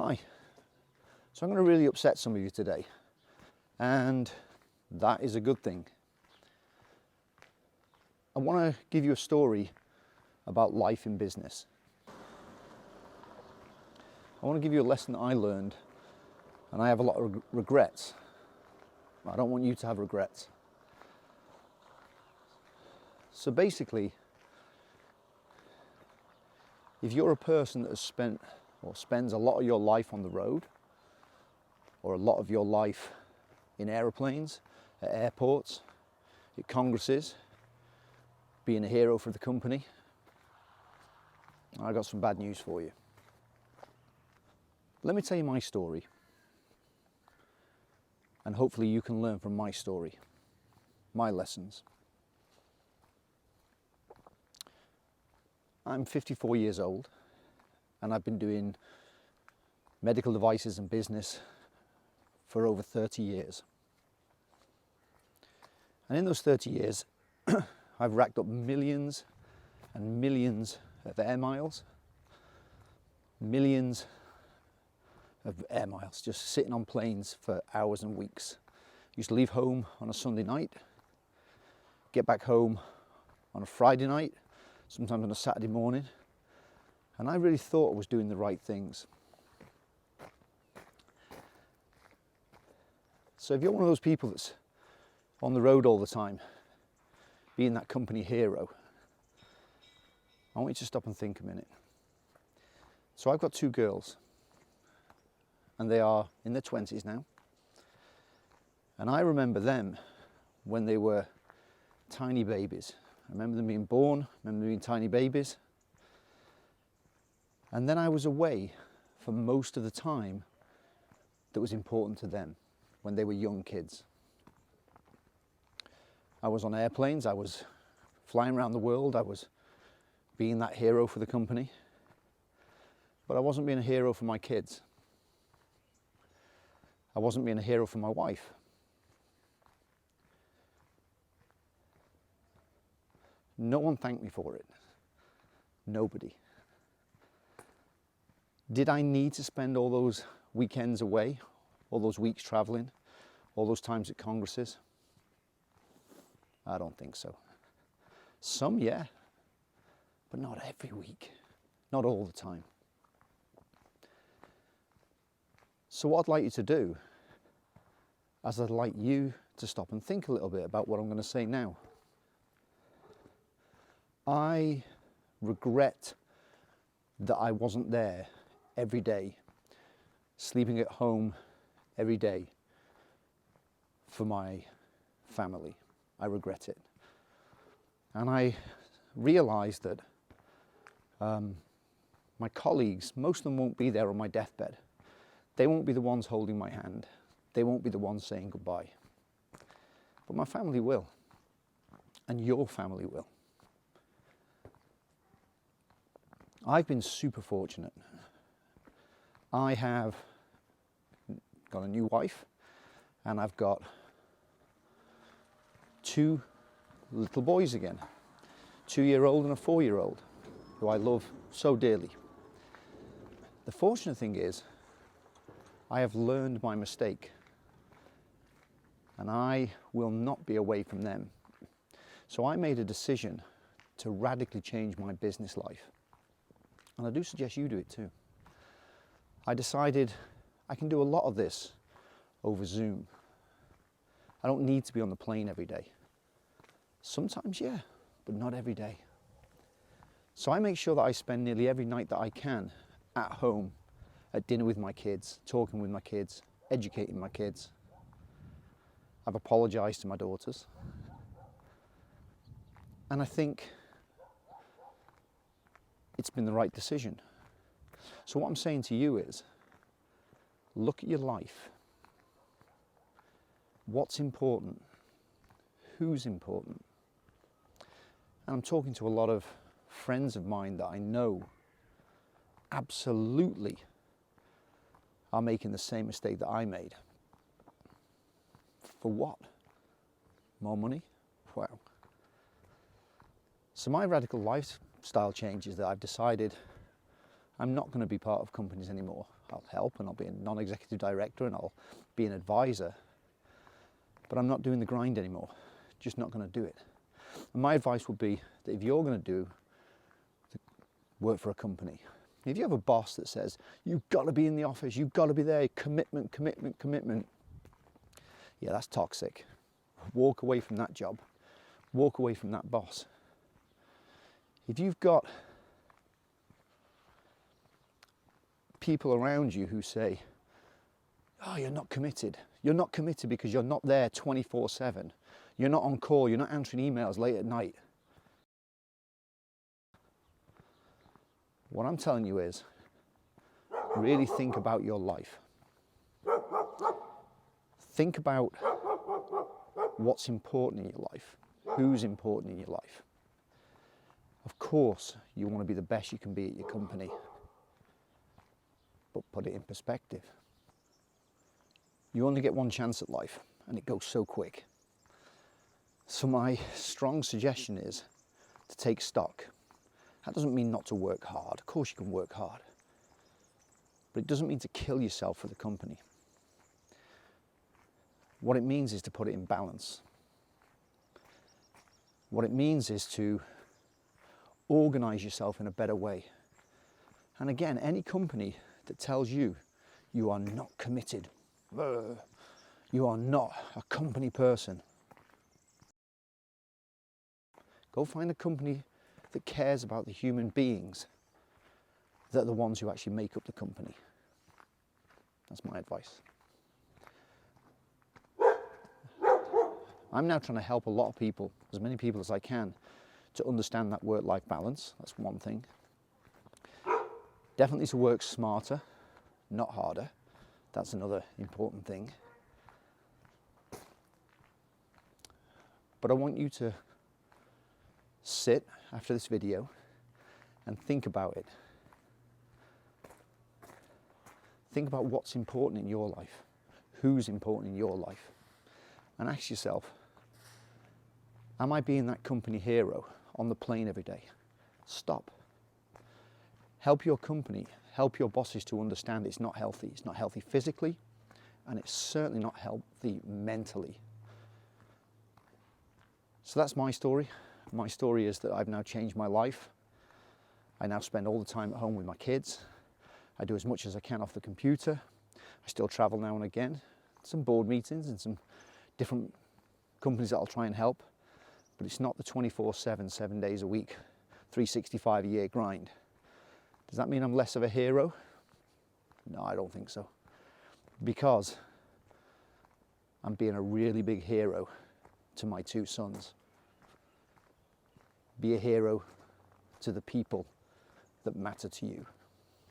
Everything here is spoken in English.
Hi. So I'm going to really upset some of you today, and that is a good thing. I want to give you a story about life in business. I want to give you a lesson that I learned, and I have a lot of regrets. I don't want you to have regrets. So basically, if you're a person that has spent or spends a lot of your life on the road, or a lot of your life in aeroplanes, at airports, at congresses, being a hero for the company, I got some bad news for you. Let me tell you my story, and hopefully you can learn from my story, my lessons. I'm 54 years old, and I've been doing medical devices and business for over 30 years. And in those 30 years, I've racked up millions and millions of air miles, millions of air miles, just sitting on planes for hours and weeks. Used to leave home on a Sunday night, get back home on a Friday night, sometimes on a Saturday morning, and I really thought I was doing the right things. So if you're one of those people that's on the road all the time, being that company hero, I want you to stop and think a minute. So I've got two girls, and they are in their 20s now, and I remember them when they were tiny babies. I remember them being born, I remember them being tiny babies. And then I was away for most of the time that was important to them when they were young kids. I was on airplanes, I was flying around the world, I was being that hero for the company. But I wasn't being a hero for my kids. I wasn't being a hero for my wife. No one thanked me for it. Nobody. Did I need to spend all those weekends away, all those weeks traveling, all those times at congresses? I don't think so. Some, yeah, but not every week, not all the time. So what I'd like you to do is I'd like you to stop and think a little bit about what I'm going to say now. I regret that I wasn't there every day, sleeping at home every day for my family. I regret it. And I realised that my colleagues, most of them won't be there on my deathbed. They won't be the ones holding my hand. They won't be the ones saying goodbye. But my family will. And your family will. I've been super fortunate. I have got a new wife, and I've got two little boys again, 2-year-old and a 4-year-old, who I love so dearly. The fortunate thing is, I have learned my mistake, and I will not be away from them. So I made a decision to radically change my business life. And I do suggest you do it too. I decided I can do a lot of this over Zoom. I don't need to be on the plane every day. Sometimes, yeah, but not every day. So I make sure that I spend nearly every night that I can at home, at dinner with my kids, talking with my kids, educating my kids. I've apologised to my daughters. And I think it's been the right decision. So what I'm saying to you is, look at your life. What's important? Who's important? And I'm talking to a lot of friends of mine that I know absolutely are making the same mistake that I made. For what? More money? Wow. So my radical lifestyle change is that I've decided I'm not going to be part of companies anymore. I'll help and I'll be a non-executive director and I'll be an advisor, but I'm not doing the grind anymore. Just not going to do it. And my advice would be that if you're going to work for a company, if you have a boss that says, you've got to be in the office, you've got to be there, commitment, commitment, commitment, yeah, that's toxic. Walk away from that job. Walk away from that boss. If you've got people around you who say, oh, you're not committed. You're not committed because you're not there 24/7. You're not on call. You're not answering emails late at night. What I'm telling you is, really think about your life. Think about what's important in your life. Who's important in your life. Of course, you want to be the best you can be at your company. But put it in perspective. You only get one chance at life, and it goes so quick. So my strong suggestion is to take stock. That doesn't mean not to work hard. Of course you can work hard. But it doesn't mean to kill yourself for the company. What it means is to put it in balance. What it means is to organize yourself in a better way. And again, any company that tells you you are not committed, you are not a company person, go find a company that cares about the human beings that are the ones who actually make up the company. That's my advice. I'm now trying to help a lot of people, as many people as I can, to understand that work-life balance. That's one thing. Definitely to work smarter, not harder. That's another important thing. But I want you to sit after this video and think about it. Think about what's important in your life, who's important in your life, and ask yourself, am I being that company hero on the plane every day? Stop. Help your company, help your bosses to understand it's not healthy. It's not healthy physically, and it's certainly not healthy mentally. So that's my story. My story is that I've now changed my life. I now spend all the time at home with my kids. I do as much as I can off the computer. I still travel now and again. Some board meetings and some different companies that I'll try and help. But it's not the 24/7, 7 days a week, 365 a year grind. Does that mean I'm less of a hero? No, I don't think so. Because I'm being a really big hero to my two sons. Be a hero to the people that matter to you.